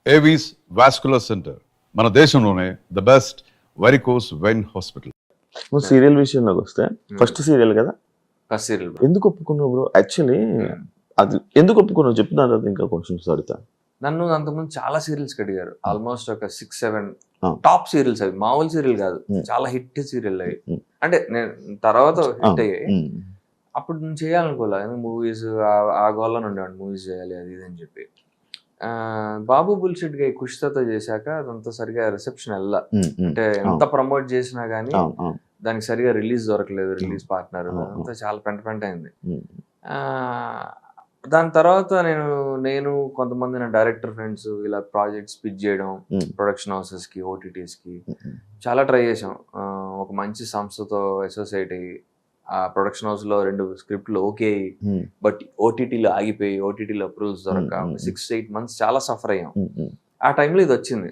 Avis vascular centre మన దేశంలోనే the best varicose vein hospital. నువ్వు సీరియల్ విషయంలోకి వస్తే ఫస్ట్ సీరియల్ కదా, ఫస్ట్ సీరియల్ ఎందుకు ఒప్పుకున్నావు బ్రో? యాక్చువల్లీ అది ఎందుకు ఒప్పుకున్నావు చెప్తున్నా తర్వాత ఇంకా క్వశ్చన్స్ అడుగుతా. నన్ను అంతకుముందు చాలా సీరియల్స్ అడిగారు, ఆల్మోస్ట్ ఒక 6-7 Ah. టాప్ సీరియల్స్, అవి మామూలు సీరియల్ కాదు, చాలా హిట్ సీరియల్ అవి. అంటే నేను తర్వాత హిట్ అయ్యాయి. అప్పుడు నేను చేయాలనుకోలే, మూవీస్ ఆ గోల్లో ఉండేవాడిని, మూవీస్ చేయాలి అది ఇది అని చెప్పి. బాబు బుల్షిట్ గా కుషితతో చేశాక అదంతా సరిగా రిసెప్షన్ వెళ్ళా. అంటే ఎంత ప్రమోట్ చేసినా గానీ దానికి సరిగా రిలీజ్ దొరకలేదు, రిలీజ్ పార్ట్నర్ అంతా చాలా పెంట అయింది. దాని తర్వాత నేను కొంతమంది నా డైరెక్టర్ ఫ్రెండ్స్ ఇలా ప్రాజెక్ట్స్ పిచ్ చేయడం, ప్రొడక్షన్ హౌసెస్ కి, ఓటీటీస్ కి చాలా ట్రై చేసాం. ఒక మంచి సంస్థతో అసోసియేట్ అయ్యి ఆ ప్రొడక్షన్ హౌస్ లో 2 స్క్రిప్ట్లు ఓకే అయ్యి, బట్ ఓటీటీలో ఆగిపోయి, ఓటీటీలో అప్రూవల్స్ దొరక 6-8 months చాలా సఫర్ అయ్యాం. ఆ టైంలో ఇది వచ్చింది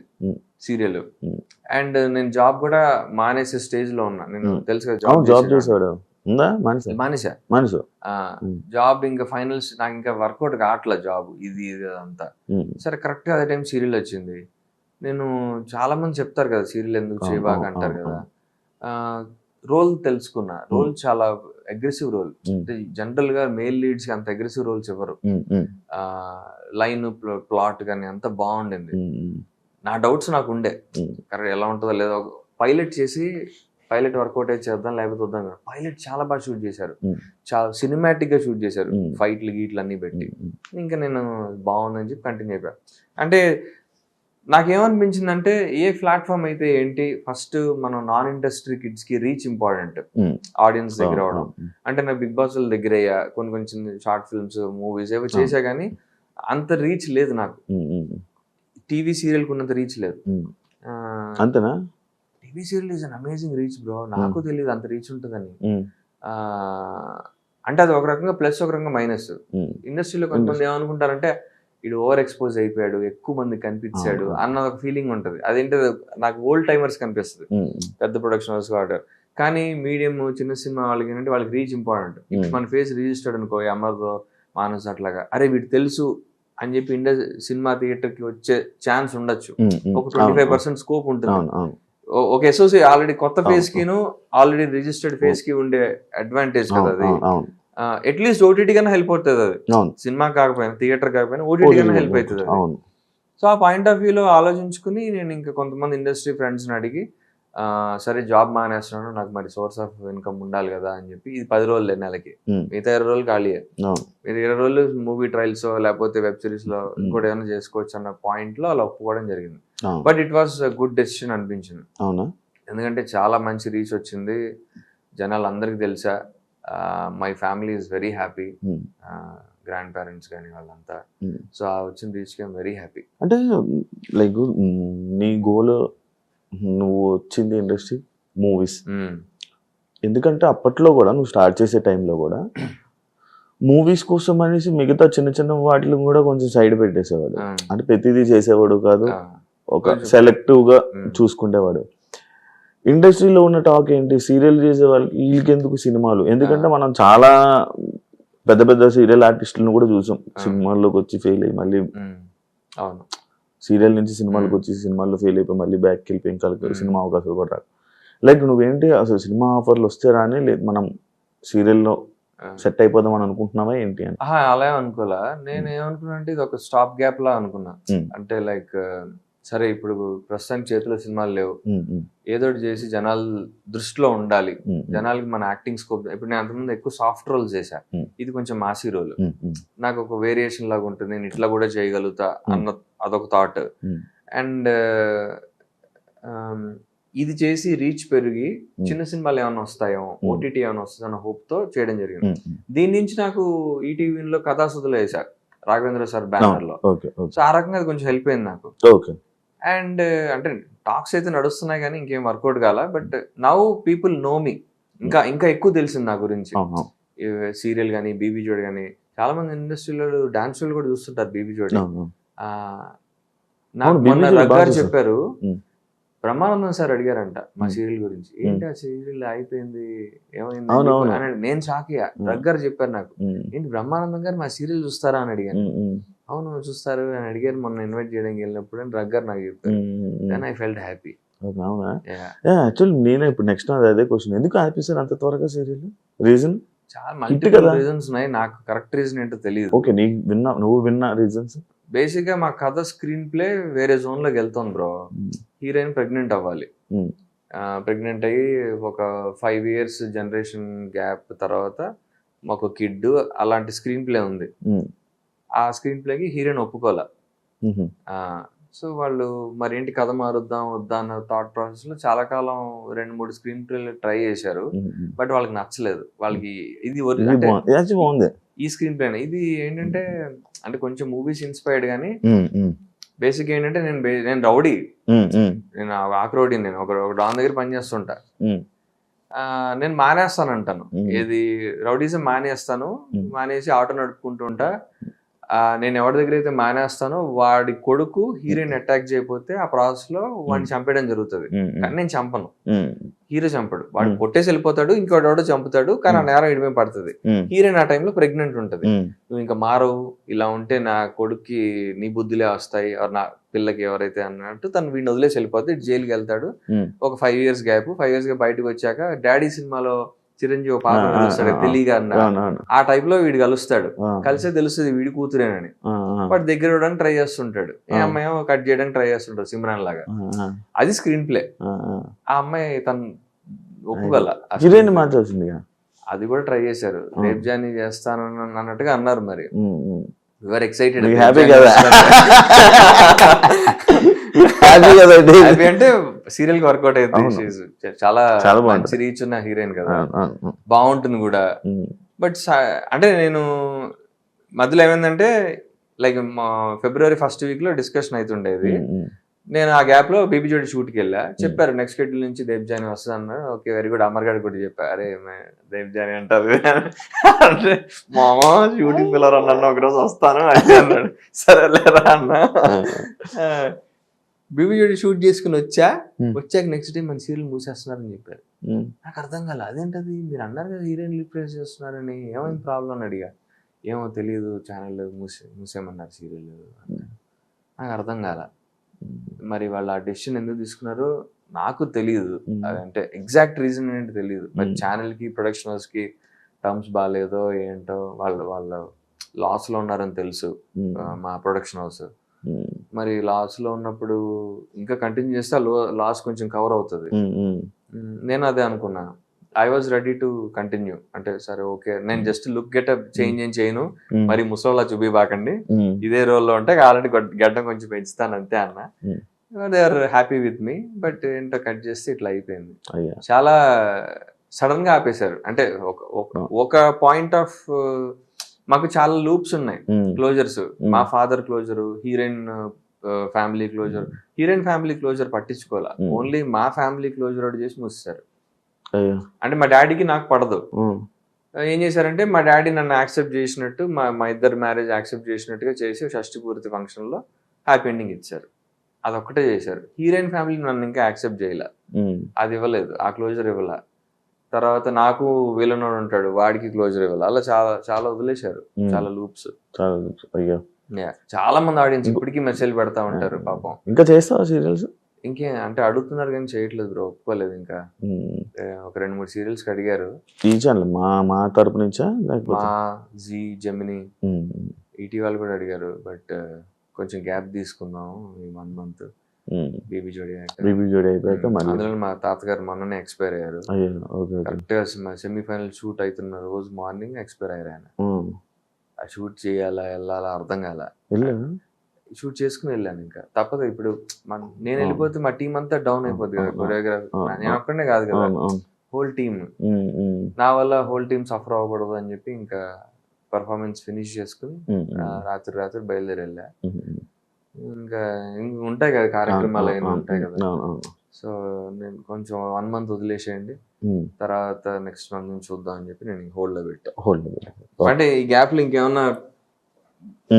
సీరియల్. అండ్ నేను జాబ్ కూడా మానేసే స్టేజ్ లో ఉన్నా. నేను తెలుసు కదా జాబ్ చేసాడు మానేసా జాబ్. ఇంకా ఫైనల్స్ నాకు ఇంకా వర్కౌట్ కావట్లేదు జాబ్, ఇది అంతా. సరే కరెక్ట్ గా అదే టైం సీరియల్ వచ్చింది. నేను చాలా మంది చెప్తారు కదా సీరియల్ ఎందుకు చేయబాక అంటారు కదా. రోల్ తెలుసుకున్నా, రోల్ చాలా అగ్రెసివ్ రోల్. జనరల్ గా మేల్ లీడ్స్ కి అంత అగ్రెసివ్ రోల్స్ ఇవ్వరు. లైన్ ప్లాట్ కానీ అంత బాగుండింది. నా డౌట్స్ నాకు ఉండే కరెక్ట్ ఎలా ఉంటుందో లేదో. పైలట్ చేసి పైలట్ వర్కౌట్ అయితే చేద్దాం లేకపోతే వద్దాం. పైలట్ చాలా బాగా షూట్ చేశారు, చాలా సినిమాటిక్ గా షూట్ చేశారు, ఫైట్లు గీట్లు అన్ని పెట్టి. ఇంకా నేను బాగుందని చెప్పి కంటిన్యూ అయిపోయా. అంటే నాకేమనిపించిందంటే ఏ ప్లాట్ఫామ్ అయితే ఏంటి, ఫస్ట్ మనం నాన్ ఇండస్ట్రీ కిడ్స్ కి రీచ్ ఇంపార్టెంట్, ఆడియన్స్ దగ్గర అవడం. అంటే నాకు బిగ్ బాస్ దగ్గర అయ్యా, కొన్ని షార్ట్ ఫిల్మ్స్, మూవీస్ ఏవో చేసా కానీ అంత రీచ్ లేదు నాకు. టీవీ సీరియల్ కున్నంత రీచ్ లేదు. అంతేనా? TV serial is an amazing reach bro. నాకు తెలియదు అంత రీచ్ ఉంటుందని. అంటే అది ఒక రకంగా ప్లస్, ఒక రకంగా మైనస్. ఇండస్ట్రీలో కొంతమంది ఏమనుకుంటారంటే ఇడు ఓవర్ ఎక్స్పోజ్ అయిపోయాడు, ఎక్కువ మంది కనిపించాడు అన్న ఒక ఫీలింగ్ ఉంటుంది. అదేంటి నాకు ఓల్డ్ టైమర్స్ కనిపిస్తుంది, పెద్ద ప్రొడక్షన్ హౌస్ వాటర్. కానీ మీడియం చిన్న సినిమా వాళ్ళకి ఏంటంటే వాళ్ళకి రీచ్ ఇంపార్టెంట్. మన ఫేస్ రిజిస్టర్డ్ అనుకో, అమర్తో మానస్ అట్లాగా, అరే వీడు తెలుసు అని చెప్పి సినిమా థియేటర్ కి వచ్చే ఛాన్స్ ఉండొచ్చు. ఒక 25% స్కోప్ ఉంటుంది. ఒక అసోసియేట్ ఆల్రెడీ కొత్త ఫేస్ కిను ఆల్రెడీ రిజిస్టర్డ్ ఫేస్ కి ఉండే అడ్వాంటేజ్ కదా అది. అట్లీస్ట్ ఓటీటీ కన్నా హెల్ప్ అవుతుంది అది, సినిమా కాకపోయినా థియేటర్ కాకపోయినా ఓటీటీ కన్నా హెల్ప్ అవుతుంది. సో ఆ పాయింట్ ఆఫ్ వ్యూలో ఆలోచించుకుని నేను ఇంకా కొంతమంది ఇండస్ట్రీ ఫ్రెండ్స్ని అడిగి సరే జాబ్ మానేస్తున్నాను, నాకు మరి సోర్స్ ఆఫ్ ఇన్కమ్ ఉండాలి కదా అని చెప్పి, ఇది 10 రోజులు నెలకి, మిగతా 20 రోజులు ఖాళీయే. మీరు 20 రోజులు మూవీ ట్రయల్స్ లేకపోతే వెబ్ సిరీస్ లో ఇంకోటి ఏమైనా చేసుకోవచ్చు అన్న పాయింట్ లో అలా ఒప్పుకోవడం జరిగింది. But it was good decision అనిపించింది. ఎందుకంటే చాలా మంచి రీచ్ వచ్చింది, జనాలు అందరికి తెలుసా. My family is very happy, grand parents కానీ వాళ్ళంతా. సో ఆ వచ్చిన రీచ్ కి వెరీ హ్యాపీ. అంటే లైక్ నీ గోల్, నువ్వు వచ్చింది ఇండస్ట్రీ మూవీస్. ఎందుకంటే అప్పట్లో కూడా నువ్వు స్టార్ట్ చేసే టైంలో కూడా మూవీస్ కోసం అనేసి మిగతా చిన్న వాటిని కూడా కొంచెం సైడ్ పెట్టేసేవాడు. అంటే ప్రతిదీ చేసేవాడు కాదు, ఒక సెలెక్టివ్ గా చూసుకునేవాడు. ఇండస్ట్రీలో ఉన్న టాక్ ఏంటి, సీరియల్ చేసే వాళ్ళకి వీళ్ళకి ఎందుకు సినిమాలు? ఎందుకంటే మనం చాలా పెద్ద సీరియల్ ఆర్టిస్టులను కూడా చూసాం, సినిమాల్లోకి వచ్చి ఫెయిల్ అయ్యి మళ్ళీ సీరియల్ నుంచి సినిమాలకు వచ్చి సినిమాల్లో ఫెయిల్ అయిపోయి మళ్ళీ బ్యాక్కి వెళ్ళిపోయి ఇంకా సినిమా అవకాశాలు కూడా రాదు. లైక్ నువ్వేంటి అసలు సినిమా ఆఫర్లు వస్తే రాని, లేదు మనం సీరియల్లో సెట్ అయిపోదాం అని అనుకుంటున్నావా ఏంటి అని? అలా అనుకోలే. నేను ఏమనుకున్నా అంటే ఇది ఒక స్టాప్ గ్యాప్ లా అనుకున్నా. అంటే లైక్ సరే ఇప్పుడు ప్రస్తుతానికి చేతిలో సినిమాలు లేవు, ఏదో చేసి జనాలు దృష్టిలో ఉండాలి, జనాలకి మన యాక్టింగ్ స్కోప్. ఇప్పుడు నేను అంతకుముందు ఎక్కువ సాఫ్ట్ రోల్స్ చేశా, ఇది కొంచెం మాసీ రోల్, నాకు ఒక వేరియేషన్ లాగా ఉంటుంది, నేను ఇట్లా కూడా చేయగలుగుతా అన్న అదొక థాట్. అండ్ ఇది చేసి రీచ్ పెరిగి చిన్న సినిమాలు ఏమైనా వస్తాయో, ఓటీటీ ఏమైనా వస్తుందో అన్న హోప్ తో చేయడం జరిగింది. దీని నుంచి నాకు ఈటీవీలో కథాసుధులు వేశారు రాఘవేంద్ర సార్ బ్యానర్ లో. సో ఆ రకంగా అది కొంచెం హెల్ప్ అయింది నాకు. అండ్ అంటే టాక్స్ అయితే నడుస్తున్నాయి కానీ ఇంకేం వర్కౌట్ కాల. బట్ నౌ పీపుల్ నో మీ, ఇంకా ఎక్కువ తెలిసింది నా గురించి. సీరియల్ కానీ, బీబీ జోడి కానీ, చాలా మంది ఇండస్ట్రీలో డాన్స్ కూడా చూస్తుంటారు బీబీ జోడి. నాకు మొన్న రగ్గారు చెప్పారు, బ్రహ్మానందం సార్ అడిగారంట మా సీరియల్ గురించి, ఏంటి ఆ సీరియల్ అయిపోయింది ఏమైంది. నేను షాక్ అయ్యా. రగ్గారు చెప్పారు నాకు, ఏంటి బ్రహ్మానందం గారు మా సీరియల్ చూస్తారా అని అడిగాను. అవును చూస్తారు అని అడిగారు మొన్న ఇన్వైట్ చేయడానికి వెళ్ళినప్పుడు అని రగ్గర్ నాకు చెప్పారు. Then I felt happy. అవునా? యాక్చువల్లీ నేనే ఇప్పుడు నెక్స్ట్ అదే క్వశ్చన్, ఎందుకు ఆపేసారు అంత త్వరగా సీరియల్? రీజన్ చాలా మల్టిపుల్ రీజన్స్ ఉన్నాయి, నాకు కరెక్ట్ రీజన్ ఏంటో తెలియదు. ఓకే, నువ్వు విన్నా రీజన్స్? బేసిక్ గా మా కథ స్క్రీన్ ప్లే వేరే జోన్ లోకి వెళ్తాను బ్రో. హీరోయిన్ ప్రెగ్నెంట్ అవ్వాలి, ప్రెగ్నెంట్ అయ్యి ఒక 5 years జనరేషన్ గ్యాప్ తర్వాత మాకు కిడ్, అలాంటి స్క్రీన్ ప్లే ఉంది. ఆ స్క్రీన్ ప్లేకి హీరోయిన్ ఒప్పుకోలే. సో వాళ్ళు మరి ఏంటి కథ మారుద్దాం వద్దా అన్న థాట్ ప్రాసెస్ లో చాలా కాలం 2-3 స్క్రీన్ ప్లేలు ట్రై చేశారు. బట్ వాళ్ళకి నచ్చలేదు. వాళ్ళకి ఇది బాగుంది ఈ స్క్రీన్ ప్లే. ఇది ఏంటంటే అంటే కొంచెం మూవీస్ ఇన్స్పైర్డ్ కానీ బేసిక్ ఏంటంటే నేను రౌడీ, నేను ఆక్రౌడీ, నేను ఒక డాన్ దగ్గర పని చేస్తుంటా. నేను మానేస్తాను అంటాను, ఏది రౌడీజం మానేస్తాను, మానేసి ఆటో నడుపుకుంటూ ఉంటా. నేను ఎవరి దగ్గర అయితే మానేస్తానో వాడి కొడుకు హీరోయిన్ అటాక్ చేయకపోతే ఆ ప్రాసెస్ లో వాడిని చంపేయడం జరుగుతుంది. కానీ నేను చంపను, హీరో చంపడు, వాడు కొట్టేసి వెళ్ళిపోతాడు, ఇంకోటి చంపుతాడు, కానీ ఆ నేరం ఇడిమే పడుతుంది. హీరోయిన్ ఆ టైంలో ప్రెగ్నెంట్ ఉంటది. నువ్వు ఇంకా మారవు, ఇలా ఉంటే నా కొడుక్కి నీ బుద్ధిలే వస్తాయి, నా పిల్లకి ఎవరైతే అన్నట్టు తను వీడిని వదిలేసి వెళ్ళిపోతే జైలుకి వెళ్తాడు. ఒక 5 years గ్యాప్, 5 years బయటకు వచ్చాక డాడీ సినిమాలో చిరంజీవి పాత్ర కలుస్తాడు తెలియగా అన్న, ఆ టైప్ లో వీడు కలుస్తాడు. కలిసే తెలుస్తుంది వీడి కూతురేనని. వాడు దగ్గర ఇవ్వడానికి ట్రై చేస్తుంటాడు, ఏ అమ్మాయి కట్ చేయడానికి ట్రై చేస్తుంటాడు సిమ్రాన్ లాగా. అది స్క్రీన్ ప్లే. ఆ అమ్మాయి తను ఒప్పుకోల, అది కూడా ట్రై చేశారు. రేప్ జానీ చేస్తాను అన్నట్టుగా అన్నారు. మరి యువర్ ఎక్సైటెడ్, అంటే సీరియల్ కి వర్కౌట్ అయితే చాలా మంచి రీచ్ ఉన్న హీరోయిన్ కదా, బాగుంటుంది కూడా. బట్ అంటే నేను మధ్యలో ఏమైందంటే లైక్ February 1st week లో డిస్కషన్ అవుతుండేది. నేను ఆ గ్యాప్ లో బేబీ జోడి షూట్కి వెళ్ళా. చెప్పారు నెక్స్ట్ షెడ్యూల్ నుంచి దేవ్ జానీ వస్తుంది అన్నారు. Okay very good. అమర్ గారు కూడా చెప్పారు, అరే దేవ్ జానీ అంటారు అంటే మామ షూటింగ్ పిల్లర్ అన్న ఒకరోజు వస్తాను అంటే అన్నాడు. సరేలేరా అన్న. బేబీ జోడి షూట్ చేసుకుని వచ్చాక నెక్స్ట్ డే మన సీరియల్ మూసేస్తున్నారని చెప్పారు. నాకు అర్థం కాలే, అదేంటది మీరు అన్నారు కదా హీరోయిన్ రిప్లేస్ చేస్తున్నారని, ఏమైంది ప్రాబ్లం అని అడిగా. ఏమో తెలియదు, ఛానల్ మూసేయమన్నారు సీరియల్. నాకు అర్థం కాల. మరి వాళ్ళు ఆ డెసిషన్ ఎందుకు తీసుకున్నారో నాకు తెలియదు, అదంటే ఎగ్జాక్ట్ రీజన్ ఏంటో తెలియదు. మరి ఛానల్ కి ప్రొడక్షన్ హౌస్ కి టర్మ్స్ బాగాలేదో ఏంటో, వాళ్ళు లాస్ లో ఉన్నారని తెలుసు మా ప్రొడక్షన్ హౌస్. మరి లాస్ లో ఉన్నప్పుడు ఇంకా కంటిన్యూ చేస్తే లాస్ కొంచెం కవర్ అవుతుంది. నేను అదే అనుకున్నా. I was ready to continue. అంటే సరే ఓకే, నేను జస్ట్ లుక్ గెటప్ చేంజ్ ఏం చేయను, మరి ముసలోలా చూపిబాకండి, ఇదే రోల్లో ఉంటే కావాలంటే గడ్డం కొంచెం పెంచుతాను అంతే అన్న. They are happy with me. But ఏంటో కట్ చేస్తే ఇట్లా అయిపోయింది. చాలా సడన్ గా ఆపేశారు. అంటే ఒక పాయింట్ ఆఫ్ మాకు చాలా లూప్స్ ఉన్నాయి, క్లోజర్స్. మా father closure, heroine family closure. Heroine family closure పట్టించుకోవాలా, ఓన్లీ మా ఫ్యామిలీ క్లోజర్ ఒకటి చేసి మూసేశారు. అంటే మా డాడీకి నాకు పడదు. ఏం చేశారంటే మా డాడీ నన్ను యాక్సెప్ట్ చేసినట్టు, మా ఇద్దరు మ్యారేజ్ యాక్సెప్ట్ చేసినట్టుగా చేసి షష్టి పూర్తి ఫంక్షన్ లో హ్యాపీ ఎండింగ్ ఇచ్చారు. అదొక్కటే చేశారు. హీరోయిన్ ఫ్యామిలీ నన్ను ఇంకా యాక్సెప్ట్ చేయలే, అది ఇవ్వలేదు, ఆ క్లోజర్ ఇవ్వాల. తర్వాత నాకు విలనోడు ఉంటాడు, వాడికి క్లోజర్ ఇవ్వాలి. అలా చాలా చాలా వదిలేశారు, చాలా లూప్స్. చాలా మంది ఆడియన్స్ ఇప్పటికీ మెసేజ్ పెడతా ఉంటారు పాపం. ఇంకా చేస్తావా సీరియల్స్? ఇంకే అంటే అడుగుతున్నారు కానీ చేయట్లేదు బ్రో, ఒప్పుకోలేదు. ఇంకా ఒక 2-3 సీరియల్స్ అడిగారు. ఈ ఛానల్ మా తరపు నుంచా, మా జీ, జెమిని, ఈటీ వాళ్ళు కూడా అడిగారు. బట్ కొంచెం గ్యాప్ తీసుకుందాం ఈ 1 month. బేబీ జోడి అయిపోయాక అందులో మా తాతగారు మొన్ననే ఎక్స్పైర్ అయ్యారు. కరెక్ట్ గా సెమీఫైనల్ షూట్ అవుతున్న రోజు మార్నింగ్ ఎక్స్పైర్ అయ్యారు ఆయన. ఆ షూట్ చేయాలా వెళ్ళాలా అర్థం కాల, షూట్ చేసుకుని వెళ్ళాను. ఇంకా తప్పదు. ఇప్పుడు నేను వెళ్ళిపోతే మా టీం అంతా డౌన్ అయిపోద్ది కదా, కొరియోగ్రఫీ నేను ఒక్కడే కాదు కదా, హోల్ టీమ్. నా వల్ల హోల్ టీమ్ సఫర్ అవ్వకూడదు అని చెప్పి ఇంకా పర్ఫార్మెన్స్ ఫినిష్ చేసుకుని రాత్రి బయలుదేరి వెళ్ళా. ఇంకా ఉంటాయి కదా కార్యక్రమాలు అయినా ఉంటాయి కదా. సో నేను కొంచెం 1 month వదిలేసేయండి, తర్వాత నెక్స్ట్ మంత్ నుంచి చూద్దాం అని చెప్పి నేను హోల్డ్ లో పెట్టా. అంటే ఈ గ్యాప్ లో ఇంకేమన్నా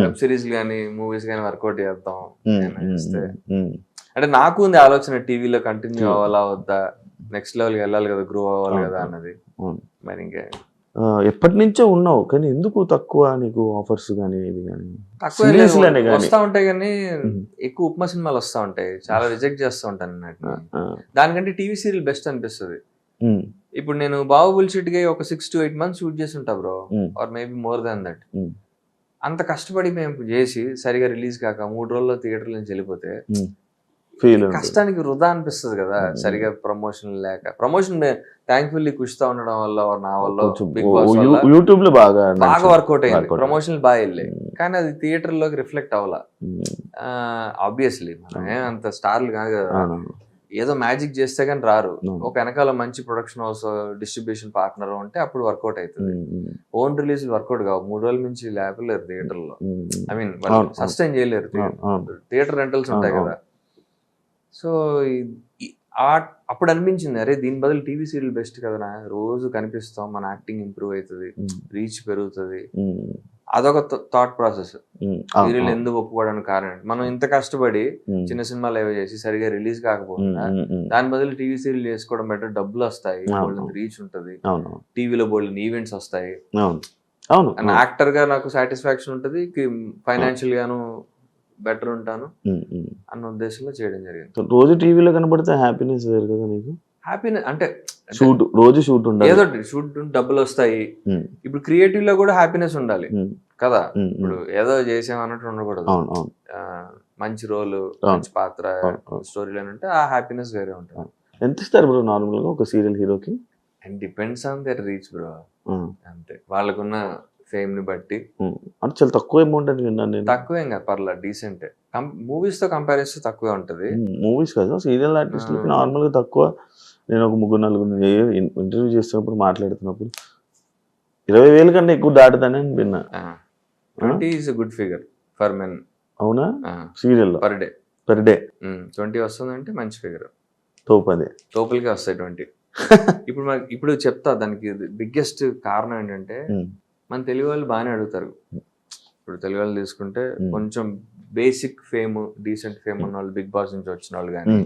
వెబ్ సిరీస్ గానీ మూవీస్ గానీ వర్కౌట్ చేద్దాం చేస్తే. అంటే నాకు ఉంది ఆలోచన, టీవీలో కంటిన్యూ అవ్వాలా వద్దా, నెక్స్ట్ లెవెల్కి వెళ్ళాలి కదా, గ్రో అవ్వాలి కదా అన్నది. మరి ఇంకా ఎప్పటి నుంచో ఉన్నావు కానీ ఎందుకు తక్కువ నీకు ఆఫర్స్ కానీ ఇది కానీ తక్కువ Series లోనే గానీ. వస్తా ఉంటాయి కానీ మ్మ్. ఎక్కువ ఉప్మా సినిమాలు వస్తా ఉంటాయి, చాలా రిజెక్ట్ చేస్తూ ఉంటాను వాటిని. దానికంటే టీవీ సీరియల్ బెస్ట్ అనిపిస్తుంది. ఇప్పుడు నేను బాహుబలి షూట్కి ఒక 6 to 8 months షూట్ చేసి ఉంటా bro, or maybe more than that. అంత కష్టపడి మేము చేసి సరిగా రిలీజ్ కాక 3 రోజుల్లో థియేటర్ నుంచి వెళ్ళిపోతే ఫీల్ కష్టానికి వృధా అనిపిస్తుంది కదా. సరిగా ప్రమోషన్ లేక, ప్రమోషన్ థ్యాంక్ఫుల్లీ కుషితా ఉండడం వల్ల or నా వల్ల బిగ్ బాస్ యూట్యూబ్ లో బాగా వర్కౌట్ అయింది, Workout. ప్రమోషన్ బాగా వెళ్ళాయి. కానీ అది థియేటర్ లోకి రిఫ్లెక్ట్ అవ్వాల. ఆబ్వియస్లీ మనం అంత స్టార్లు కాదు కదా, ఏదో మ్యాజిక్ చేస్తే కానీ రారు. ఒక వెనకాల మంచి ప్రొడక్షన్ హౌస్, డిస్ట్రిబ్యూషన్ పార్ట్నర్ ఉంటే అప్పుడు వర్కౌట్ అవుతుంది. ఓన్ రిలీజ్ వర్కౌట్ కావు, 3 రోజుల నుంచి లేపలేరు థియేటర్ లో. ఐ మీన్ సస్టైన్ చేయలేరు, థియేటర్ రెంటల్స్ ఉంటాయి కదా. సో అప్పుడు అనిపించింది, అరే దీని బదులు టీవీ సీరియల్ బెస్ట్ కదా, రోజు కనిపిస్తాం, మన యాక్టింగ్ ఇంప్రూవ్ అవుతుంది, రీచ్ పెరుగుతుంది. అదొక థాట్ ప్రాసెస్. సీరియల్ ఎందుకు ఒప్పుకోవడానికి కారణం, మనం ఇంత కష్టపడి చిన్న సినిమాలు ఏవో చేసి సరిగా రిలీజ్ కాకపోయినా దాని బదులు టీవీ సీరియల్ చేసుకోవడం బెటర్, డబ్బులు వస్తాయి, రీచ్ ఉంటది, టీవీలో బోల్డ్ ఈవెంట్స్ వస్తాయి, యాక్టర్ గా నాకు సాటిస్ఫాక్షన్ ఉంటది, ఫైనాన్షియల్ గాను బెటర్ ఉంటాను అన్న ఉద్దేశంలో చేయడం జరిగింది. రోజు టీవీలో కనబడితే హ్యాపీనెస్ వేరు కదా నీకు. హ్యాపీనెస్ అంటే షూట్ రోజు షూట్ ఉండాలి, ఏదో షూట్ డబ్బులు వస్తాయి. ఇప్పుడు క్రియేటివ్ లో కూడా హ్యాపీనెస్ ఉండాలి కదా. ఇప్పుడు ఏదో చేసాం అన్నట్టు ఉండకూడదు. మంచి రోల్, మంచి పాత్ర, స్టోరీ లైన్ ఉంటే ఆ హ్యాపీనెస్ వేరే ఉంటుంది. ఎంత ఇస్తారు బ్రో నార్మల్ గా ఒక సీరియల్ హీరోకి? And depends on their reach bro, అంతే వాళ్ళకున్న ఫేమ్ ని బట్టి. అంటే చాలా తక్కువ అమౌంట్ అని విన్నాను నేను. తక్కువేం కాదు, పర్లేదు, డీసెంట్. మూవీస్ తో కంపేర్ చేస్తే తక్కువే ఉంటది. మూవీస్ కాదు, సీరియల్ ఆర్టిస్టులకి నార్మల్ గా తక్కువ. నేను ఒక 3-4 ఇంటర్వ్యూ చేసినప్పుడు మాట్లాడుతున్నప్పుడు 20,000 కన్నా ఎక్కువ దాటుతానే అని విన్నా. 20 is a good figure for men. అవునా? సీరియల్ పర్ డే 20 వస్తుందంటే మంచి ఫిగర్. తోపదే తోపులకే వస్తాయి 20. ఇప్పుడు చెప్తా దానికి బిగ్గెస్ట్ కారణం ఏంటంటే, మన తెలుగు వాళ్ళు బాగానే అడుగుతారు. ఇప్పుడు తెలుగు వాళ్ళు తీసుకుంటే కొంచెం బేసిక్ ఫేమ్, డీసెంట్ ఫేమ్ ఉన్న వాళ్ళు, బిగ్ బాస్ నుంచి వచ్చిన వాళ్ళు కానీ,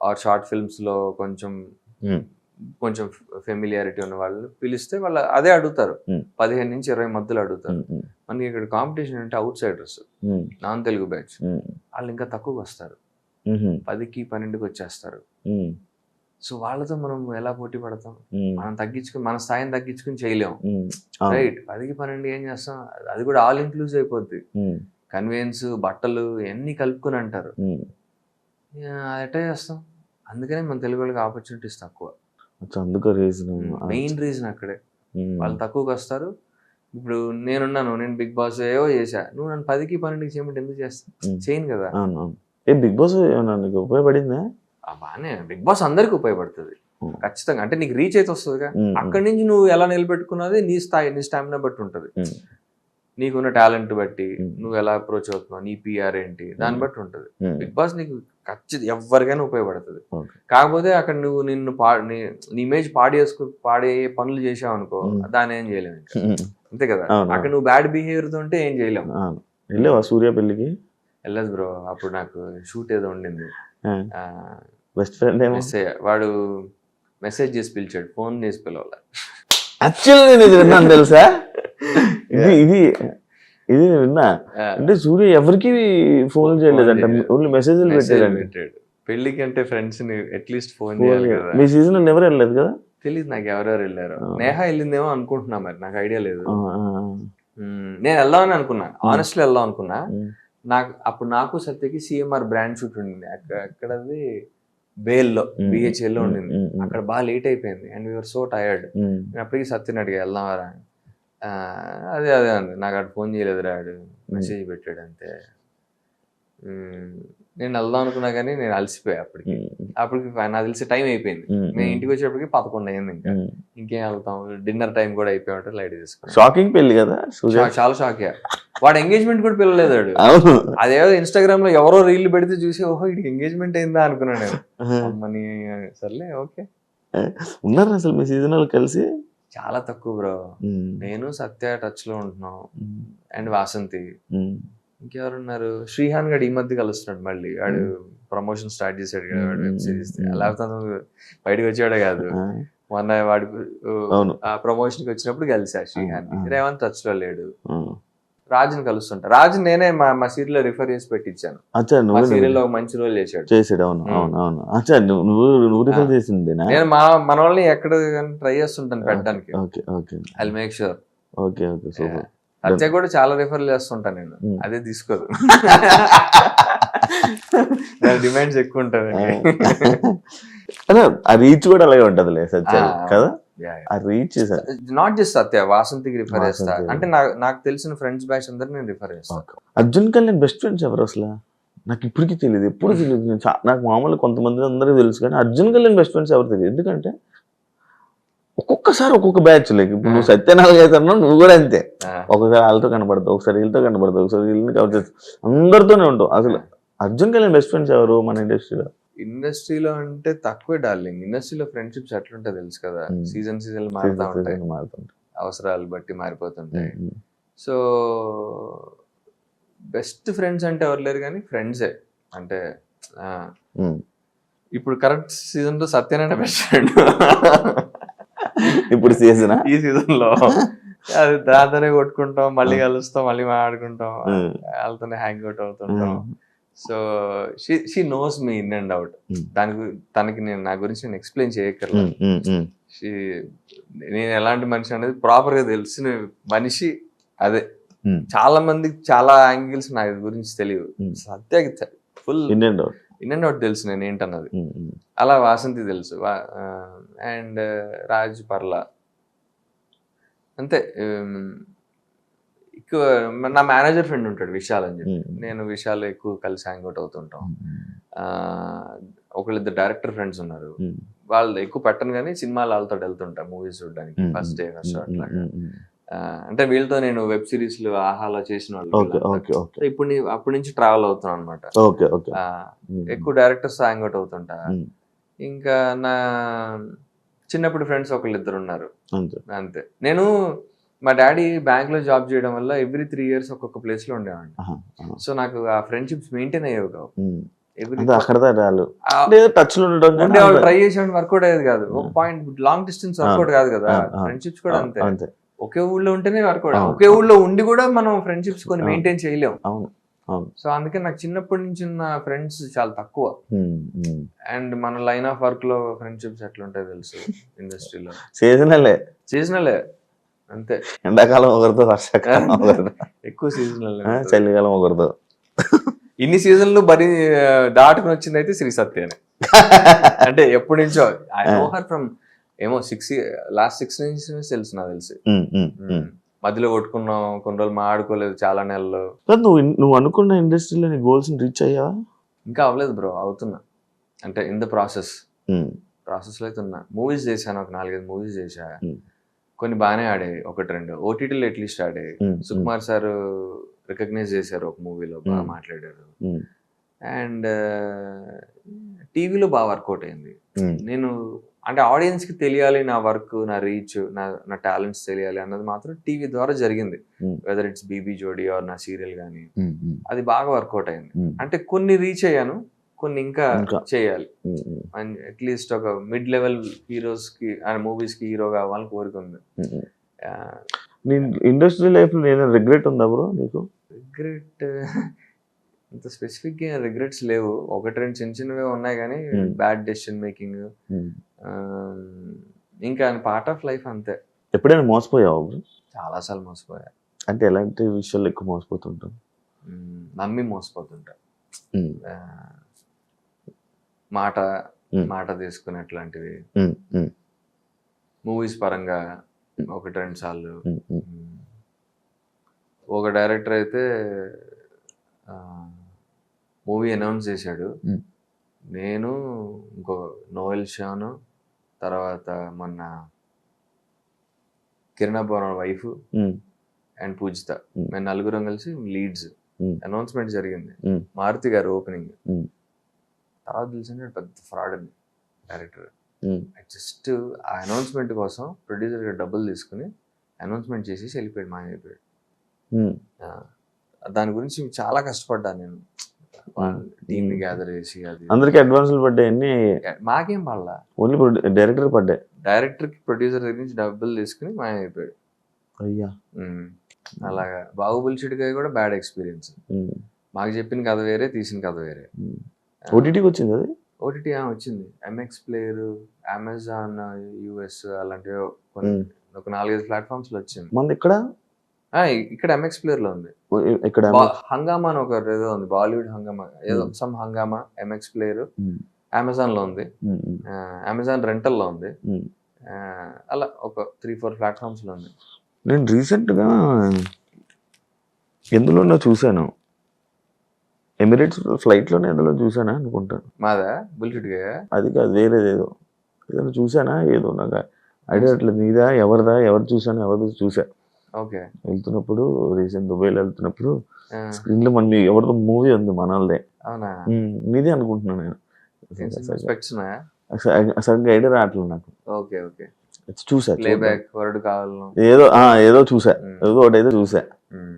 ఆర్ షార్ట్ ఫిల్మ్స్ లో కొంచెం ఫెమిలియారిటీ ఉన్న వాళ్ళు పిలిస్తే వాళ్ళు అదే అడుగుతారు. 15 నుంచి 20 మధ్యలో అడుగుతారు. మనకి ఇక్కడ కాంపిటీషన్ అంటే out Zydus, non Telugu batch, వాళ్ళు ఇంకా తక్కువకి వస్తారు, 10కి 12కి వచ్చేస్తారు. సో వాళ్ళతో మనం ఎలా పోటీ పడతాం? మనం తగ్గించుకుని, మన స్థాయిని తగ్గించుకుని చేయలేము, రైట్? 10కి 12 ఏం చేస్తాం, అది కూడా ఆల్ ఇంక్లూజివ్ అయిపోద్ది. కన్వీనియన్స్, బట్టలు అన్ని కలుపుకొని అంటారు, ఎట్లా చేస్తాం? అందుకనే మన తెలుగు వాళ్ళకి ఆపర్చునిటీస్ తక్కువ. మెయిన్ రీజన్ అక్కడే, వాళ్ళు తక్కువకి వస్తారు. ఇప్పుడు నేను బిగ్ బాస్ ఏవో చేశా, నువ్వు నన్ను 10కి 12కి చేయమంటే ఎందుకు చేస్తా? చేయను కదా. బిగ్ బాస్ ఉపయోగపడిందా? బానే, బిగ్ బాస్ అందరికి ఉపయోగపడుతుంది ఖచ్చితంగా. అంటే నీకు రీచ్ అయితే వస్తుందిగా, అక్కడి నుంచి నువ్వు ఎలా నిలబెట్టుకున్నది నీ స్థాయి, నీ స్టామినా బట్టి ఉంటుంది, నీకున్న టాలెంట్ బట్టి, నువ్వు ఎలా అప్రోచ్ అవుతున్నావు, నీ పిఆర్ ఏంటి, దాన్ని బట్టి ఉంటుంది. బిగ్ బాస్ నీకు ఖచ్చితంగా ఎవరికైనా ఉపయోగపడుతుంది. కాకపోతే అక్కడ నువ్వు నీ ఇమేజ్ పాడే పనులు చేసావు అనుకో, దాన్ని ఏం చేయలేము ఇంకా, అంతే కదా. అక్కడ నువ్వు బ్యాడ్ బిహేవియర్ తో ఉంటే ఏం చేయలేము. వెళ్ళావా సూర్య పెళ్లికి? వెళ్ళదు బ్రో, అప్పుడు నాకు షూట్ ఏదో ఉండింది. బెస్ట్ ఫ్రెండ్ వాడు మెసేజ్ చేసి పిలిచాడు, ఫోన్ చేసి పిలవాలి. యాక్చువల్లీ నేను ఇది విన్నాను తెలుసా, ఇది విన్నా. అంటే సూర్య ఎవరికి ఫోన్ చేయలేదంట, ఓన్లీ మెసేజ్లు పెట్టాడు. పెళ్లికి అంటే ఫ్రెండ్స్ ని అట్లీస్ట్ ఫోన్ చేయాలి కదా. మీ సీజన్ ఎవరు వెళ్ళలేదు కదా? తెలియదు నాకు ఎవరెవరు వెళ్ళారు. నేహ వెళ్ళిందేమో అనుకుంటున్నా, మరి నాకు ఐడియా లేదు. నేను వెళ్దామని అనుకున్నా, ఆనెస్ట్లీ వెళ్దాం అనుకున్నా. నాకు సత్యకి సిఎంఆర్ బ్రాండ్ షూట్ ఉండింది, అక్కడది బేల్లో, బిహెచ్ఎల్లో ఉండింది. అక్కడ బాగా లేట్ అయిపోయింది అండ్ వీఆర్ సో టైర్డ్. అప్పటికి సత్యని అడిగా వెళ్దామరా, అదే అంది. నాకు అటు ఫోన్ చేయలేదు రాడు, మెసేజ్ పెట్టాడు అంతే. నేను వెళ్దాం అనుకున్నా కానీ నేను అలసిపోయా అప్పటికి నాకు తెలిసి టైం అయిపోయింది. నేను ఇంటికి వచ్చేప్పటికి 11 అయింది. ఇంకేం వెళ్తాం, డిన్నర్ టైం కూడా అయిపోయి లైట్ తీసుకున్నాం. షాకింగ్ పెళ్లి కదా, చాలా షాక్. వాడు ఎంగేజ్మెంట్ కూడా పిల్లలేదు. అదేదో ఇన్స్టాగ్రామ్ లో ఎవరో రీల్ పెడితే చూసి, ఓహో ఇది ఎంగేజ్మెంట్ అయిందా అనుకున్నాను నేను. అమ్మని సర్లే ఓకే. ఉన్నారు అసలు మీ సీజన్ కలిసి? చాలా తక్కువ బ్రో. నేను సత్య టచ్ లో ఉంటున్నాం, అండ్ వాసంతి. ఇంకెవరున్నారు? శ్రీహాన్ గడు ఈ మధ్య కలుస్తున్నాడు మళ్ళీ, వాడు ప్రమోషన్ స్టార్ట్ చేశాడు కదా వెబ్ సిరీస్. లేకపోతే బయటకు వచ్చాడే కాదు. మొన్న వాడి అవును. ప్రమోషన్ కి వచ్చినప్పుడు కలిసా శ్రీహాన్ని. రేవంత్ టచ్ లో లేడు. ఉమ్. రాజుని కలుస్తుంటా. రాజు నేనే మా సీరియల్ లో రిఫర్ చేసి పెట్టించాను. అచ్చా మా నువ్వు సీరియల్ లో ఒక మంచి రోల్ చేశాడు. చేసాడు. అవును అవును అవును. అచ్చా నువ్వు రిఫర్ చేసిందేనా? నేను మన వాళ్ళని ఎక్కడ ట్రై చేస్తుంటాను పెట్టడానికి. Okay okay I make sure. Okay okay super. Satya కూడా చాలా రిఫర్ చేస్తుంటాను నేను. అదే తీసుకోదు. డిమాండ్స్ ఎక్కువ ఉంటాయి. అదే ఆ రీచ్ కూడా అలాగే ఉంటదిలే సత్య కదా. ఆ రీచ్ నాట్ జస్ట్ సత్య, వాసంతికి రిఫర్ చేస్తా. అంటే నాకు తెలిసిన ఫ్రెండ్స్ బ్యాచ్ అందరు నేను రిఫర్ చేస్తాను. అర్జున్ కళ్యాణ్ బెస్ట్ ఫ్రెండ్స్ ఎవరు అసలు? నాకు ఇప్పటికీ తెలియదు, ఎప్పుడు తెలియదు. నాకు మామూలు కొంతమంది అందరికీ తెలుసు, కానీ అర్జున్ కళ్యాణ్ బెస్ట్ ఫ్రెండ్స్ ఎవరు తెలియదు. ఎందుకంటే ఒక్కొక్కసారి ఒక్కొక్క బ్యాచ్. లైక్ ఇప్పుడు నువ్వు సత్యనారాయణ చేస్తున్నావు, నువ్వు కూడా అంతే. ఒకసారి వాళ్ళతో కనపడతావు, ఒకసారి వీళ్ళతో కనపడతావు, ఒకసారి వీళ్ళని కవర్ చేస్తావు, అందరితోనే ఉంటావు. అసలు అర్జున్ కళ్యాణ్ బెస్ట్ ఫ్రెండ్స్ ఎవరు మన ఇండస్ట్రీలో? ఇండస్ట్రీలో అంటే తక్కువే డార్లింగ్. ఇండస్ట్రీలో ఫ్రెండ్షిప్స్ ఎట్లుంటాయి తెలుసు కదా. సీజన్ మారుతా ఉంటాయి, అవసరాలు బట్టి మారిపోతుంటాయి. సో బెస్ట్ ఫ్రెండ్స్ అంటే ఎవరు లేరు, కానీ ఫ్రెండ్సే. అంటే ఇప్పుడు కరెక్ట్ సీజన్ లో సత్యనారాయణ బెస్ట్ ఫ్రెండ్. ఇప్పుడు సీజన్ ఈ సీజన్ లో అది దాంతోనే కొట్టుకుంటాం, మళ్ళీ కలుస్తాం, మళ్ళీ మాట్లాడుకుంటాం, వాళ్ళతోనే హ్యాంగ్ అవుట్ అవుతుంటాం. So she knows me in and out. తనకి నా గురించి నేను ఎక్స్ప్లెయిన్ చేయక్కర్లేదు. నేను ఎలాంటి మనిషి అనేది ప్రాపర్ గా తెలిసిన మనిషి అదే. చాలా మందికి చాలా యాంగిల్స్ నా గురించి తెలియదు. సత్యకి ఫుల్ ఇన్ అండ్ అవుట్ తెలుసు నేను ఏంటన్నది. అలా వాసంతి తెలుసు, అండ్ రాజ్ పర్లా అంతే. ఎక్కువ నా మేనేజర్ ఫ్రెండ్ ఉంటాడు విశాల్ అని చెప్పి, నేను విశాల్ ఎక్కువ కలిసి హ్యాంగ్ అవుట్ అవుతుంటాం. ఒకళ్ళిద్దరు డైరెక్టర్ ఫ్రెండ్స్ ఉన్నారు, వాళ్ళు ఎక్కువ పెట్టను కానీ సినిమాలు వాళ్ళతో వెళ్తుంటారు మూవీస్ చూడడానికి, ఫస్ట్ డే ఫస్ట్ షో అట్లా. అంటే వీళ్ళతో నేను వెబ్ సిరీస్ లు ఆహాలో చేసిన వాళ్ళు. ఇప్పుడు అప్పటి నుంచి ట్రావెల్ అవుతున్నాను అనమాట. ఎక్కువ డైరెక్టర్స్ హ్యాంగ్ అవుట్ అవుతుంటా. ఇంకా నా చిన్నప్పుడు ఫ్రెండ్స్ ఒకళ్ళిద్దరు ఉన్నారు అంతే. నేను మా డాడీ బ్యాంక్ లో జాబ్ చేయడం వల్ల ఎవ్రీ 3 years ఒక్కొక్క ప్లేస్ లో ఉండేవాడిని. సో నాకు ఆ ఫ్రెండ్షిప్స్ మెయింటైన్ అయ్యేవి కావు. ట్రై చేసేవాడిని, వర్కౌట్ అయ్యేది కాదు. ఒక పాయింట్ లాంగ్ డిస్టెన్స్ వర్కౌట్ కాదు కదా. ఫ్రెండ్షిప్స్ కూడా అంతే. ఒకే ఊళ్ళో ఉంటేనే వర్కౌట్. ఒకే ఊళ్ళో ఉండి కూడా మనం ఫ్రెండ్షిప్స్ కొన్ని మెయింటైన్ చేయలేము. సో అందుకే నాకు చిన్నప్పటి నుంచి ఉన్న ఫ్రెండ్స్ చాలా తక్కువ. అండ్ మన లైన్ ఆఫ్ వర్క్ లో ఫ్రెండ్షిప్స్ ఎట్లుంటాయి తెలుసు ఇండస్ట్రీలో. సీజనలే అంతే. ఎండాకాలం ఒకరితో, వర్షాకాలం ఒకరితో, ఎక్కువ సీజనల్, చలికాలం ఒకరితో. ఇన్ని సీజన్లు బరీ దాటుకుని వచ్చింది అయితే శ్రీ సత్యనే. అంటే ఎప్పటి నుంచో ఐ నో హర్ ఫ్రమ్ ఏమో లాస్ట్ 6 years తెలుసు నాకు తెలిసి. మధ్యలో కొట్టుకున్నాం, కొన్ని రోజులు మాట్లాడుకోలేదు చాలా నెలలు. నువ్వు అనుకున్న ఇండస్ట్రీలో నీ గోల్స్ రీచ్ అయ్యావా? ఇంకా అవ్వలేదు బ్రో, అవుతున్నా. అంటే ఇన్ ద ప్రాసెస్ లో అయితే ఉన్నా. మూవీస్ చేశాను, ఒక 4-5 మూవీస్ చేశా. కొన్ని బాగానే ఆడాయి, 1-2 ఓటీటీలో అట్లీస్ట్ ఆడాయి. సుకుమార్ సార్ రికగ్నైజ్ చేశారు ఒక మూవీలో, బాగా మాట్లాడారు. అండ్ టీవీలో బాగా వర్కౌట్ అయింది. నేను అంటే ఆడియన్స్ కి తెలియాలి నా వర్క్, నా రీచ్, నా టాలెంట్స్ తెలియాలి అన్నది మాత్రం టీవీ ద్వారా జరిగింది. వెదర్ ఇట్స్ బీబీ జోడీ ఆర్ నా సీరియల్ కానీ, అది బాగా వర్కౌట్ అయింది. అంటే కొన్ని రీచ్ అయ్యాను, కొన్ని ఇంకా చేయాలి. అట్లీస్ట్ ఒక మిడ్ లెవెల్ హీరోస్ కి మూవీస్ కి హీరో కావాలని కోరుకుంది. ఇండస్ట్రీ లైఫ్ లో ఏదైనా రిగ్రెట్ ఉందా బ్రో నీకు? రిగ్రెట్ అంత స్పెసిఫిక్ గా రిగ్రెట్స్ లేవు. 1-2 చిన్నవే ఉన్నాయి, కానీ బ్యాడ్ డెసిషన్ మేకింగ్ ఇంకా పార్ట్ ఆఫ్ లైఫ్ అంతే. ఎప్పుడైనా మోసపోయావు బ్రో? చాలా సార్లు మోసపోయా. అంటే ఎలాంటి విషయాలు ఎక్కువ మోసపోతుంటాం? నమ్మి మోసపోతుంటా. మాట తీసుకునేట్లాంటివి. మూవీస్ పరంగా 1-2 సార్లు. ఒక డైరెక్టర్ అయితే మూవీ అనౌన్స్ చేశాడు, నేను ఇంకో నోయల్ షాను, తర్వాత మొన్న కిరణ్ అబ్బవరం వైఫ్ అండ్ పూజిత, మేము 4 కలిసి లీడ్స్. అనౌన్స్మెంట్ జరిగింది, మారుతి గారు ఓపెనింగ్. తర్వాత తెలిసింది పెద్ద ఫ్రాడ్ అని డైరెక్టర్. జస్ట్ ఆ అనౌన్స్మెంట్ కోసం ప్రొడ్యూసర్ గారు డబ్బులు తీసుకుని అనౌన్స్మెంట్ చేసేసి వెళ్ళిపోయాడు, మాయమైపోయాడు. దాని గురించి చాలా కష్టపడ్డాను నేను. టీమ్ ని గ్యాదర్ చేసి అది అందరికి అడ్వాన్సులు పడ్డాయి అన్ని, మాకేం పడలా. ఓన్లీ డైరెక్టర్ పడ్డాయి. డైరెక్టర్ కి ప్రొడ్యూసర్ దగ్గర నుంచి డబ్బులు తీసుకుని మాయమైపోయాడు. అయ్యా. అలాగా బాహుబలి చిటికాయ కూడా బ్యాడ్ ఎక్స్పీరియన్స్. మాకు చెప్పిన కథ వేరే, తీసిన కథ వేరే. ఓటీటీకి వచ్చింది అది. ఓటీటీ వచ్చింది, ఎంఎక్స్ ప్లేయర్, అమెజాన్ యూఎస్ అలాంటివి కొన్ని ఒక 4-5 ప్లాట్ఫామ్స్ లో వచ్చింది. మన ఇక్కడ ఇక్కడ ఎంఎక్స్ ప్లేయర్ లో ఉంది. ఇక్కడ హంగామా అని ఒక ఏదో ఉంది, బాలీవుడ్ హంగామా ఏదో సమ్ హంగామా, ఎంఎక్స్ ప్లేయర్, అమెజాన్ లో ఉంది, అమెజాన్ రెంటల్ లో ఉంది. అలా ఒక 3-4 ప్లాట్ఫామ్స్ లో ఉంది. నేను రీసెంట్ గా ఎందులో చూసాను, ఎమిరేట్స్ ఫ్లైట్ లోనే ఎందులో చూసానా అనుకుంటాను. మాదా బుల్షిట్ గా అది కాదు, వేరేది ఏదో చూసానా, ఏదో నాకు ఐడియా అట్లేదు. నీదా ఎవరిదా, ఎవరు చూసాను, ఎవరిదో చూసా. ఓకే. వెళ్తున్నప్పుడు రీసెంట్ దుబాయ్లో వెళ్తున్నప్పుడు స్క్రీన్ లో మన ఎవరిదో మూవీ ఉంది మనల్దే. అవునా? నీదే అనుకుంటున్నాను నేను. స్పెక్ట్స్ సరిగ్గా ఐడియా రావట్లేదు నాకు. Okay okay. చూసా, ప్లేబ్యాక్ వర్డ్ కావాలను ఏదో చూసా, ఏదో ఒకటి అయితే చూసా.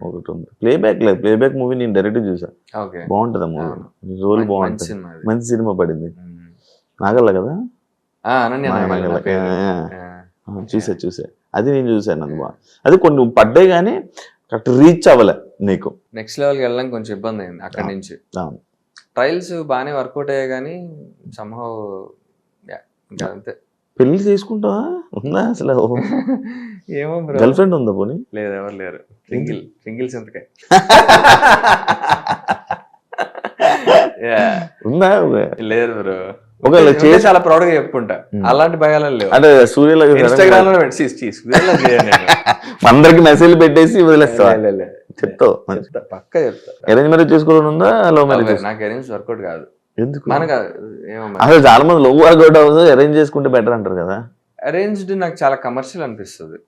ఒకటి ఉంది ప్లేబ్యాక్, లేదు ప్లేబ్యాక్ మూవీ నేను డైరెక్ట్ చూసా. బాగుంటది ఆ మూవీ, రోల్ బాగుంటది, మంచి సినిమా పడింది. నాగల్ల కదా, చూసా. అది నేను చూసాను. అది బాగా, అది కొన్ని పడ్డాయి కానీ కరెక్ట్ రీచ్ అవ్వలే నీకు. నెక్స్ట్ లెవెల్కి వెళ్ళడానికి కొంచెం ఇబ్బంది అయింది అక్కడి నుంచి. ట్రయల్స్ బాగానే వర్కౌట్ అయ్యాయి కానీ సంహౌ అంతే. పెళ్లి చేసుకుంటావా, ఉందా అసలు? ఏమో గర్ల్ ఫ్రెండ్ ఉందా పోనీ? లేదు, ఎవరు లేరు. సింగిల్స్ ఎంతకాయ ఉందా? లేదు బ్రో. ఒకవేళ చాలా ప్రౌడ్ గా చెప్పుకుంటా, అలాంటి భయాలు లేవు. అంటే సూర్యలో ఇన్స్టాగ్రామ్ లో అందరికి మెసేజ్ పెట్టేసి వదిలేస్తా, చెప్తావు పక్క చెప్తా. అరేంజ్ మ్యారేజ్ చేసుకోవాలని ఉందా, లవ్ మ్యారేజ్? నాకు అరేంజ్ వర్కౌట్ కాదు. ఎందుకు? మనకు అసలు చాలా మంది లవ్ వర్కౌట్ అవ్వదు, అరేంజ్ చేసుకుంటే బెటర్ అంటారు కదా. అరేంజ్డ్ నాకు చాలా కమర్షియల్ అనిపిస్తుంది.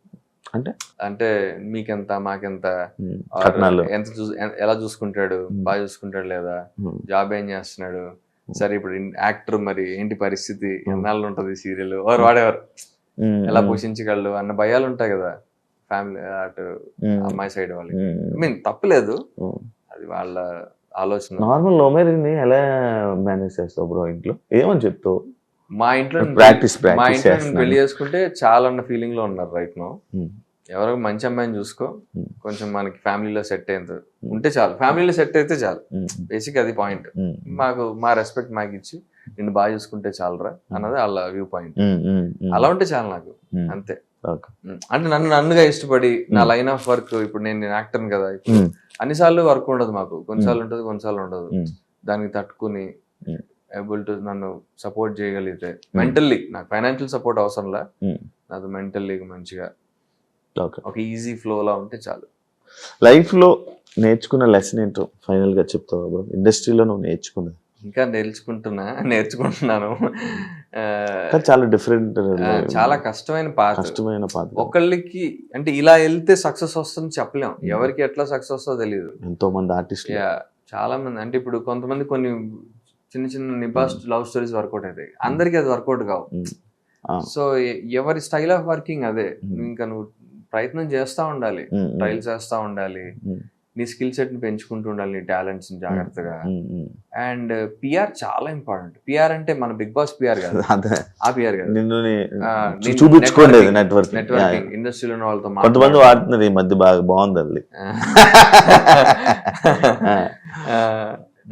అంటే మీకెంత మాకెంత, ఎంత ఎలా చూసుకుంటాడు, బాగా చూసుకుంటాడు లేదా, జాబ్ ఏం చేస్తున్నాడు, సరే ఇప్పుడు యాక్టర్ మరి ఏంటి పరిస్థితి, ఎన్నాళ్ళు ఉంటది సీరియల్, వాడేవారు ఎలా పోషించగలడు అన్న భయాలు ఉంటాయి కదా ఫ్యామిలీ అటు అమ్మాయి సైడ్ వాళ్ళకి. ఐ మీన్ తప్పులేదు, అది వాళ్ళ ఆలోచన. నార్మల్ లవ్ మ్యారేజ్ ని ఎలా మేనేజ్ చేస్తావు బ్రో ఇంట్లో? ఏమని చెప్తావు? మా ఇంట్లో పెళ్లి చేసుకుంటే చాలా అన్న ఫీలింగ్ లో ఉన్నారు రైట్ నో. ఎవరో మంచి అమ్మాయిని చూసుకో, కొంచెం మనకి ఫ్యామిలీలో సెట్ అయింది ఉంటే చాలు, ఫ్యామిలీలో సెట్ అయితే చాలు. బేసిక్ అది పాయింట్. మాకు మా రెస్పెక్ట్ మాకు ఇచ్చి నిన్ను బాగా చూసుకుంటే చాలరా అన్నది వాళ్ళ వ్యూ పాయింట్. అలా ఉంటే చాలు నాకు, అంతే. అంటే నన్నుగా ఇష్టపడి నా లైన్ ఆఫ్ వర్క్, ఇప్పుడు నేను యాక్టర్ కదా, ఇప్పుడు అన్నిసార్లు వర్క్ ఉండదు మాకు, కొన్నిసార్లు ఉంటుంది కొన్నిసార్లు ఉండదు. దానికి తట్టుకుని ఏబుల్ టు నన్ను సపోర్ట్ చేయగలిగితే మెంటల్లీ, నాకు ఫైనాన్షియల్ సపోర్ట్ అవసరంలా, నాకు మెంటల్లీ మంచిగా ఒక ఈజీ ఫ్లోలా ఉంటే చాలు. లైఫ్ లో నేర్చుకున్న లెసన్ ఏంటో ఫైనల్ గా చెప్తావా బ్రో? ఇండస్ట్రీలో నువ్వు నేర్చుకున్నది. ఇంకా నేర్చుకుంటున్నాను. చాలా డిఫరెంట్, చాలా కష్టమైన పాత్ర. ఒకళ్ళకి అంటే ఇలా వెళ్తే సక్సెస్ వస్తుంది చెప్పలేం, ఎవరికి ఎట్లా సక్సెస్ వస్తుందో తెలియదు. ఎంతో మంది ఆర్టిస్ట్, చాలా మంది. అంటే ఇప్పుడు కొంతమంది కొన్ని చిన్న చిన్న నిబాస్ట్ లవ్ స్టోరీస్ వర్కౌట్ అవుతాయి, అందరికి అది వర్కౌట్ కావు. సో ఎవరి స్టైల్ ఆఫ్ వర్కింగ్ అదే. ఇంకా నువ్వు ప్రయత్నం చేస్తా ఉండాలి, ట్రయల్స్ చేస్తా ఉండాలి, నీ స్కిల్ సెట్ ని పెంచుకుంటూ ఉండాలి, నీ టాలెంట్స్ ని జాగ్రత్తగా. అండ్ పిఆర్ చాలా ఇంపార్టెంట్. పిఆర్ అంటే మన బిగ్ బాస్ పిఆర్ కాదు, ఆ పిఆర్ కాదు, చూపించుకోండి. నెట్వర్కింగ్ ఇండస్ట్రీలో ఉన్న వాళ్ళతో కొంతమంది వాడుతున్నారు ఈ మధ్య, బాగా బాగుంది అది.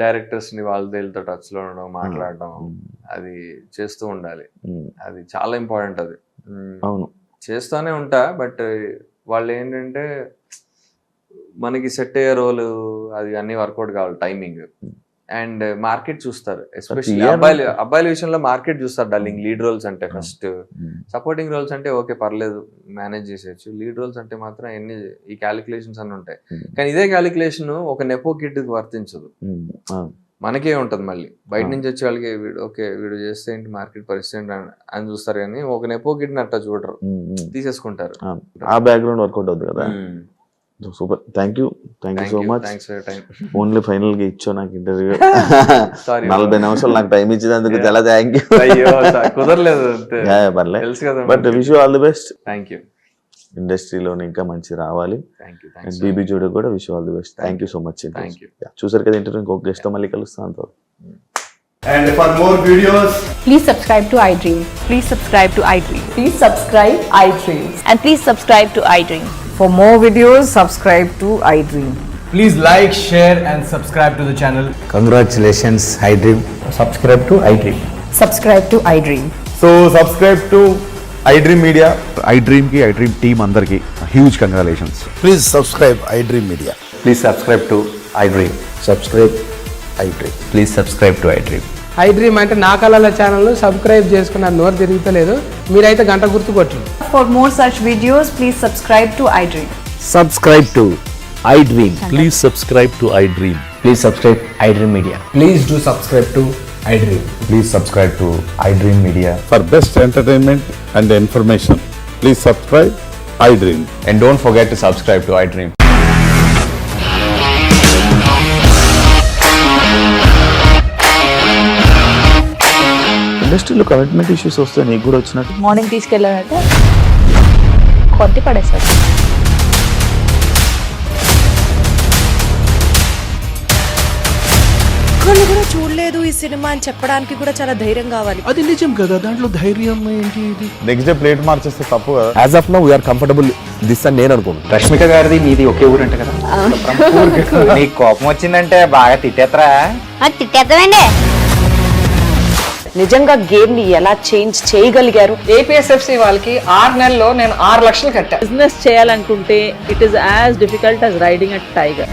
డైరెక్టర్స్ ని వాళ్ళతో టచ్ లో ఉండడం, మాట్లాడడం, అది చేస్తూ ఉండాలి. అది చాలా ఇంపార్టెంట్. అది అవును, చేస్తానే ఉంటా. బట్ వాళ్ళు ఏంటంటే మనకి సెట్ అయ్యే రోలు అది అన్ని వర్కౌట్ కావాలి, టైమింగ్ అండ్ మార్కెట్ చూస్తారు. ఎస్పెషల్లీ అబ్బాయిల విషయంలో మార్కెట్ చూస్తారు డార్లింగ్. లీడ్ రోల్స్ అంటే ఫస్ట్, సపోర్టింగ్ రోల్స్ అంటే ఓకే పర్లేదు మేనేజ్ చేసేయచ్చు. లీడ్ రోల్స్ అంటే మాత్రం ఎన్ని ఈ క్యాలిక్యులేషన్స్ అన్ని ఉంటాయి. కానీ ఇదే క్యాలిక్యులేషన్ ఒక నెపో కిడ్ కి వర్తించదు, మనకే ఉంటది. మళ్ళీ బయట నుంచి వచ్చే వాళ్ళకి వీడు చేస్తే ఏంటి, మార్కెట్ పరిస్థితి ఏంటి అని చూస్తారు. కానీ ఒక నెపో కిడ్ ని అట్లా చూడరు, తీసేసుకుంటారు. ఆ బ్యాక్గ్రౌండ్ వర్కౌట్ అవుతుంది కదా. Super, thank you so much. Only final గా ఇచ్చా నాకు ఇంటర్వ్యూ, 40 నిమిషాలు నాకు టైం ఇచ్చినందుకు చాలా థ్యాంక్ యూ. కుదరలేదు, but wish you all the best. Thank you. ఇండస్ట్రీలోనే ఇంకా మంచి రావాలి. థ్యాంక్ యూ అండ్ బీబీ జోడి కూడా wish all the best. Thank you so much. Thank you. చూసారు కదా ఇంటర్వ్యూ, ఇంకొక గెస్ట్ తో మళ్ళీ కలుస్తాను. And for more videos, Please subscribe to iDream. Please subscribe to iDream. Please subscribe iDream. And please subscribe to iDream. For more videos, subscribe to iDream. please like, share, and subscribe to the channel. Congratulations, iDream. Subscribe to iDream. Subscribe to iDream. So subscribe to iDream Media. iDream team అందరికి huge congratulations. Please subscribe iDream Media. Please subscribe to iDream. Subscribe iDream. Please subscribe to iDream. iDream అంటే నా కళల channel subscribe చేసుకున్న నోరు తిరుగుతలేదు, మీరైతే గంట గుర్తు కొట్టండి. For more such videos, please subscribe to iDream. Subscribe to iDream. Please subscribe to iDream. Please subscribe iDream Media. Please do subscribe to iDream. Please subscribe to iDream Media. For best entertainment and information, please subscribe iDream. And don't forget to subscribe to iDream. ఇండస్ట్రీలో commitment issues వస్తే నీకు కూడా వచ్చినట్టు? Morning తీసుకెళ్ళాలంటే కొట్టి పడేస్తారు. ఒక్కళ్ళు కూడా చూడలేదు ఈ సినిమా అని చెప్పడానికి కూడా చాలా ధైర్యం కావాలి. అది నిజం కదా, దాంట్లో ధైర్యం ఏంటి? ఇది నెక్స్ట్ డే ప్లేట్ మార్చేస్తే తప్పు కదా. As of now, we are comfortable this అని నేను అనుకుంటున్నాను. రష్మిక గారిది మీది ఒకే ఊరు అంట కదా? నీకు కోపం వచ్చిందంటే బాగా తిట్టేత్తరా? తిట్టేద్దామండి. నిజంగా గేమ్ ని ఎలా చేంజ్ చేయగలిగారు? ఏపీఎస్ఎఫ్సి వాళ్ళకి 6 నెలల్లో నేను 6 లక్షలు కట్టా. బిజినెస్ చేయాలనుకుంటే it is as difficult as riding a tiger.